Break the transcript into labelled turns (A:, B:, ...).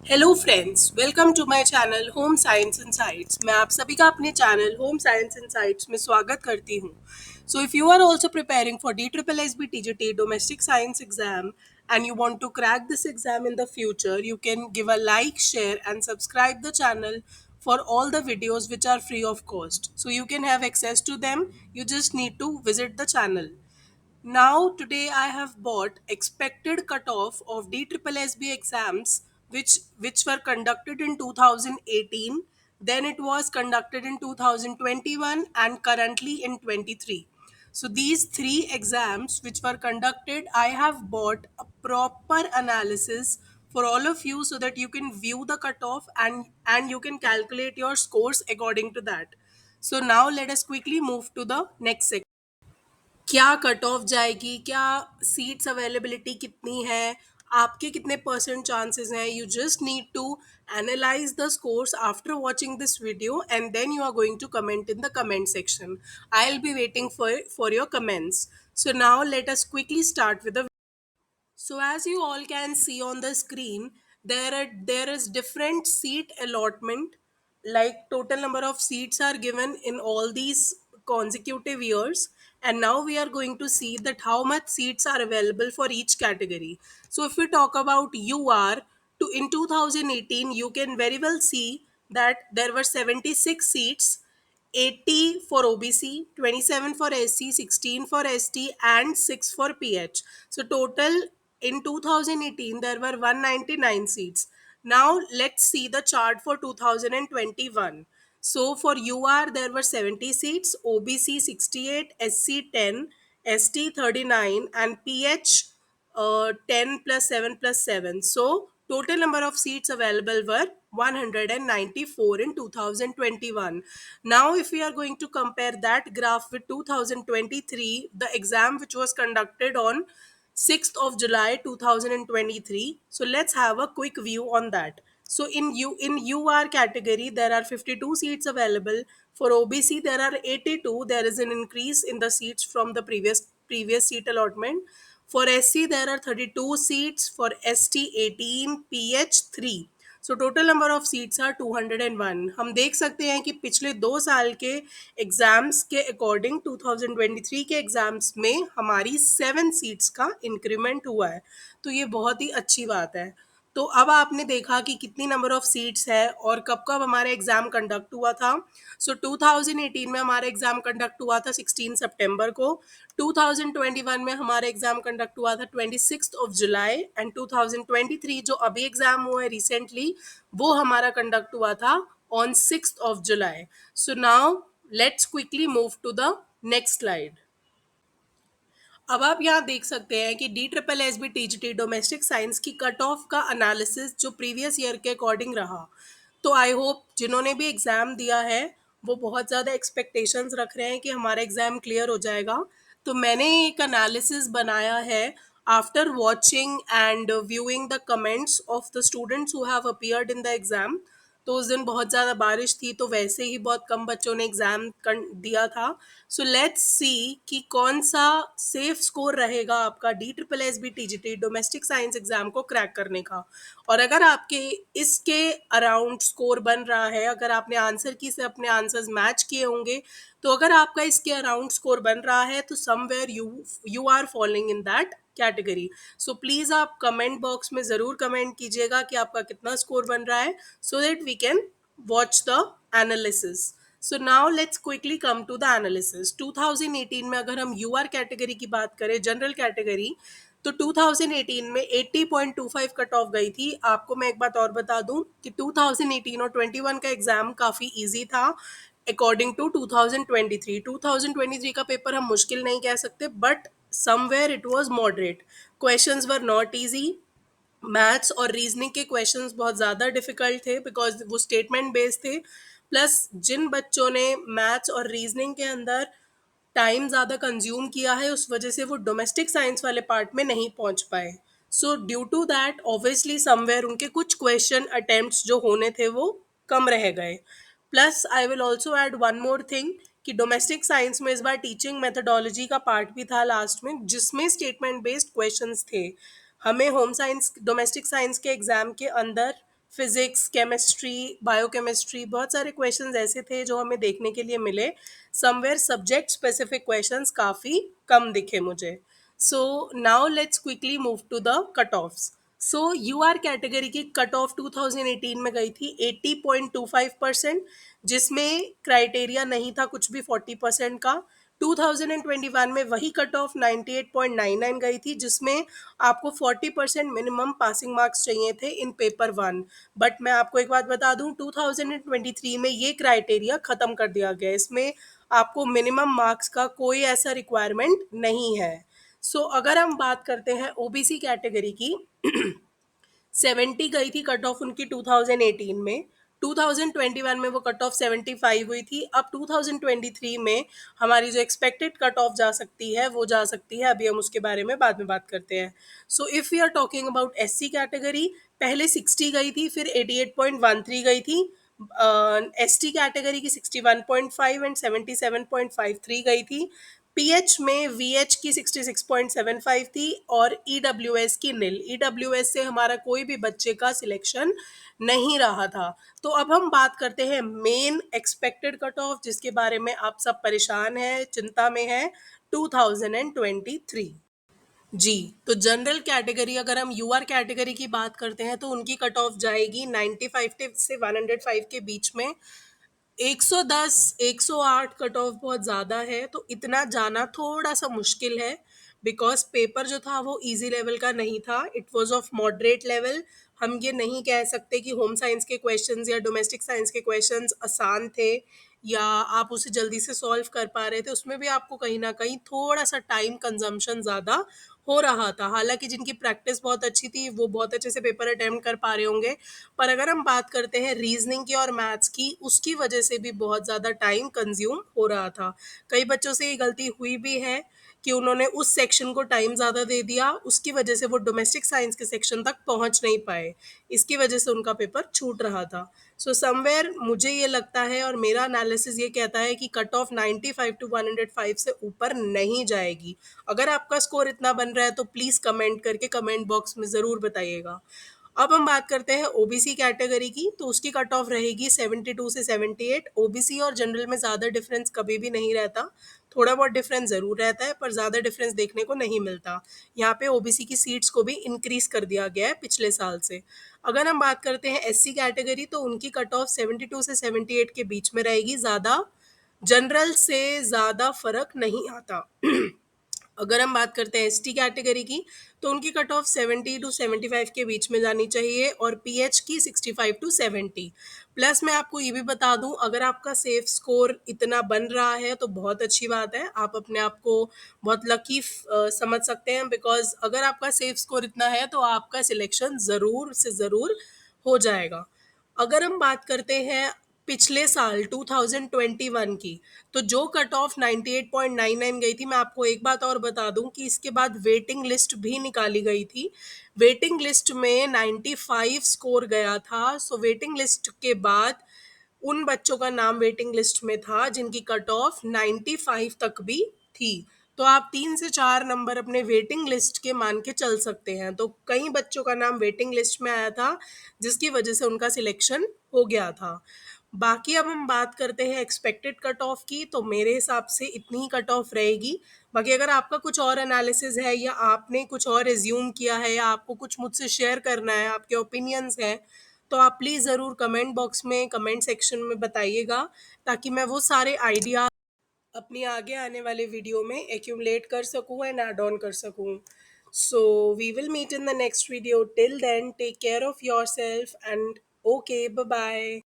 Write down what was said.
A: Hello friends, welcome to my channel home science insights. मैं आप सभी का अपने चैनल होम साइंस इनसाइट्स में स्वागत करती हूँ। So if you are also preparing for D triple S B TGT domestic science exam and you want to crack this exam in the future, you can give a like, share and subscribe the channel for all the videos which are free of cost. So you can have access to them. You just need to visit the channel. Now, today I have bought expected cutoff of DSSB exams which were conducted in 2018, then it was conducted in 2021 and currently in 23. So these three exams which were conducted, I have bought a proper analysis for all of you so that you can view the cutoff and you can calculate your scores according to that. So now let us quickly move to the next section. क्या cut off जाएगी, क्या seats availability कितनी है, आपके कितने percent chances हैं. You just need to analyse the scores after watching this video and then you are going to comment in the comment section. I will be waiting for your comments. So now let us quickly start with the. So as you all can see on the screen, there is different seat allotment. Like total number of seats are given in all these consecutive years, and now we are going to see that how much seats are available for each category. So if we talk about UR, to in 2018, you can very well see that there were 76 seats, 80 for OBC, 27 for SC, 16 for ST, and 6 for PH. So total in 2018 there were 199 seats. Now let's see the chart for 2021. So for UR there were 70 seats, OBC 68, SC 10, ST 39, and PH 10 plus 7 plus 7. So total number of seats available were 194 in 2021. Now if we are going to compare that graph with 2023, the exam which was conducted on 6th of July 2023. So let's have a quick view on that. So in UR category there are 52 seats available. For OBC there are 82. There is an increase in the seats from the previous seat allotment. For SC there are 32 seats. For ST 18, PH 3. So total number of seats are 201. हम देख सकते हैं कि पिछले 2 साल के exams के according 2023 के एग्जाम्स में हमारी 7 सीट्स का इंक्रीमेंट हुआ है. तो ये बहुत ही अच्छी बात है. तो अब आपने देखा कि कितनी नंबर ऑफ सीट्स है और कब कब हमारा एग्जाम कंडक्ट हुआ था. सो 2018 में हमारा एग्जाम कंडक्ट हुआ था 16 सितंबर को. 2021 में हमारा एग्जाम कंडक्ट हुआ था 26 जुलाई. एंड 2023 जो अभी एग्जाम हुआ है रिसेंटली, वो हमारा कंडक्ट हुआ था on 6 July. So now let's quickly move to the next slide. अब आप यहाँ देख सकते हैं कि DSSB TGT डोमेस्टिक साइंस की कट ऑफ का एनालिसिस जो प्रीवियस ईयर के अकॉर्डिंग रहा. तो आई होप जिन्होंने भी एग्ज़ाम दिया है वो बहुत ज़्यादा एक्सपेक्टेशंस रख रहे हैं कि हमारा एग्ज़ाम क्लियर हो जाएगा. तो मैंने एक एनालिसिस बनाया है after watching and viewing the comments of the students who have appeared in the exam. तो उस दिन बहुत ज़्यादा बारिश थी तो वैसे ही बहुत कम बच्चों ने एग्ज़ाम दिया था. सो लेट्स सी कि कौन सा सेफ स्कोर रहेगा आपका DSSB TGT domestic science exam को क्रैक करने का. और अगर आपके इसके अराउंड स्कोर बन रहा है, अगर आपने आंसर की से अपने आंसर्स मैच किए होंगे, तो अगर आपका इसके अराउंड स्कोर बन रहा है तो somewhere you are following in that category. So please आप कमेंट बॉक्स में ज़रूर कमेंट कीजिएगा कि आपका कितना स्कोर बन रहा है so that we can watch the analysis. So now let's quickly come to the analysis. 2018 में अगर हम यूआर कैटेगरी की बात करें, जनरल कैटेगरी, तो 2018 में 80.25 कट ऑफ गई थी. आपको मैं एक बात और बता दूं कि 2018 और 21 का एग्जाम काफ़ी इजी था अकॉर्डिंग टू 2023. 2023 का पेपर हम मुश्किल नहीं कह सकते, but somewhere it was moderate. Questions were not easy. Maths और रीजनिंग के क्वेश्चंस बहुत ज़्यादा डिफिकल्ट थे बिकॉज वो स्टेटमेंट बेस्ड थे. प्लस जिन बच्चों ने मैथ्स और रीजनिंग के अंदर टाइम ज़्यादा कंज्यूम किया है उस वजह से वो डोमेस्टिक साइंस वाले पार्ट में नहीं पहुंच पाए. So due to that obviously somewhere उनके कुछ क्वेश्चन अटेम्प्ट्स जो होने थे वो कम रह गए. Plus I will also add one more thing कि डोमेस्टिक साइंस में इस बार टीचिंग मेथोडोलॉजी का पार्ट भी था लास्ट में जिसमें स्टेटमेंट बेस्ड क्वेश्चंस थे. हमें होम साइंस डोमेस्टिक साइंस के एग्जाम के अंदर फिजिक्स, केमिस्ट्री, बायोकेमिस्ट्री, बहुत सारे क्वेश्चंस ऐसे थे जो हमें देखने के लिए मिले। समवेयर सब्जेक्ट स्पेसिफिक क्वेश्चंस काफ़ी कम दिखे मुझे। So now let's quickly move to the cut offs. So UR category की कट ऑफ 2018 में गई थी 80.25%, जिसमें क्राइटेरिया नहीं था कुछ भी 40% का। 2021 में वही कट ऑफ 98.99 गई थी, जिसमें आपको 40% मिनिमम पासिंग मार्क्स चाहिए थे इन पेपर वन। बट मैं आपको एक बात बता दूं, 2023 में ये क्राइटेरिया खत्म कर दिया गया। इसमें आपको मिनिमम मार्क्स का कोई ऐसा रिक्वायरमेंट नहीं है। सो अगर हम बात करते हैं ओबीसी कैटेगरी की, 70 गई थी कट ऑफ उनकी 2018 में। 2021 में वो कट ऑफ 75 हुई थी। अब 2023 में हमारी जो एक्सपेक्टेड कट ऑफ जा सकती है वो जा सकती है, अभी हम उसके बारे में बाद में बात करते हैं। So if we are talking about SC category, पहले 60 गई थी, फिर 88.13 गई थी। एसटी कैटेगरी की 61.5 एंड 77.53 गई थी। पीएच में वीएच की 66.75 थी और ईडब्ल्यूएस की निल। ईडब्ल्यूएस से हमारा कोई भी बच्चे का सिलेक्शन नहीं रहा था। तो अब हम बात करते हैं मेन एक्सपेक्टेड कट ऑफ, जिसके बारे में आप सब परेशान हैं, चिंता में हैं, 2023। जी, तो जनरल कैटेगरी, अगर हम यूआर कैटेगरी की बात करते हैं तो उनकी कट ऑफ जाएगी 95 से 105 के बीच में। 110, 108 कट ऑफ बहुत ज़्यादा है, तो इतना जाना थोड़ा सा मुश्किल है। बिकॉज पेपर जो था वो इजी लेवल का नहीं था, it was of moderate level. हम ये नहीं कह सकते कि होम साइंस के क्वेश्चंस या डोमेस्टिक साइंस के क्वेश्चंस आसान थे या आप उसे जल्दी से सॉल्व कर पा रहे थे। उसमें भी आपको कहीं ना कहीं थोड़ा सा टाइम कंजम्पशन ज़्यादा हो रहा था। हालांकि जिनकी प्रैक्टिस बहुत अच्छी थी वो बहुत अच्छे से पेपर अटेम्प्ट कर पा रहे होंगे। पर अगर हम बात करते हैं रीजनिंग की और मैथ्स की, उसकी वजह से भी बहुत ज़्यादा टाइम कंज्यूम हो रहा था। कई बच्चों से ये गलती हुई भी है कि उन्होंने उस सेक्शन को टाइम ज़्यादा दे दिया, उसकी वजह से वो डोमेस्टिक साइंस के सेक्शन तक पहुंच नहीं पाए। इसकी वजह से उनका पेपर छूट रहा था। सो समवेयर मुझे ये लगता है और मेरा एनालिसिस ये कहता है कि कट ऑफ 95 टू 105 से ऊपर नहीं जाएगी। अगर आपका स्कोर इतना बन रहा है तो प्लीज़ कमेंट करके कमेंट बॉक्स में ज़रूर बताइएगा। अब हम बात करते हैं ओबीसी कैटेगरी की, तो उसकी कट ऑफ रहेगी 72 से 78। ओबीसी और जनरल में ज़्यादा डिफरेंस कभी भी नहीं रहता, थोड़ा बहुत डिफरेंस ज़रूर रहता है पर ज़्यादा डिफरेंस देखने को नहीं मिलता। यहाँ पे ओबीसी की सीट्स को भी इंक्रीज कर दिया गया है पिछले साल से। अगर हम बात करते हैं एससी कैटेगरी, तो उनकी कट ऑफ 72 से 78 के बीच में रहेगी। ज़्यादा जनरल से ज़्यादा फर्क नहीं आता। अगर हम बात करते हैं एसटी कैटेगरी की, तो उनकी कट ऑफ 70 टू 75 के बीच में जानी चाहिए और पीएच की 65 टू 70। प्लस मैं आपको ये भी बता दूं, अगर आपका सेफ स्कोर इतना बन रहा है तो बहुत अच्छी बात है, आप अपने आप को बहुत लकी समझ सकते हैं। बिकॉज अगर आपका सेफ स्कोर इतना है तो आपका सिलेक्शन ज़रूर से ज़रूर हो जाएगा। अगर हम बात करते हैं पिछले साल 2021 की, तो जो कट ऑफ 98.99 गई थी, मैं आपको एक बात और बता दूं कि इसके बाद वेटिंग लिस्ट भी निकाली गई थी। वेटिंग लिस्ट में 95 स्कोर गया था। सो वेटिंग लिस्ट के बाद उन बच्चों का नाम वेटिंग लिस्ट में था जिनकी कट ऑफ 95 तक भी थी। तो आप 3 से 4 नंबर अपने वेटिंग लिस्ट के मान के चल सकते हैं। तो कई बच्चों का नाम वेटिंग लिस्ट में आया था जिसकी वजह से उनका सिलेक्शन हो गया था। बाकी अब हम बात करते हैं एक्सपेक्टेड कट ऑफ की, तो मेरे हिसाब से इतनी ही कट ऑफ रहेगी। बाकी अगर आपका कुछ और एनालिसिस है या आपने कुछ और एज्यूम किया है या आपको कुछ मुझसे शेयर करना है, आपके ओपिनियंस हैं, तो आप प्लीज़ ज़रूर कमेंट बॉक्स में, कमेंट सेक्शन में बताइएगा, ताकि मैं वो सारे आइडिया अपनी आगे आने वाले वीडियो में एक्यूमुलेट कर सकूँ एंड ऐड ऑन कर सकूँ। So we will meet in the next video. Till then take care of yourself and okay, bye bye.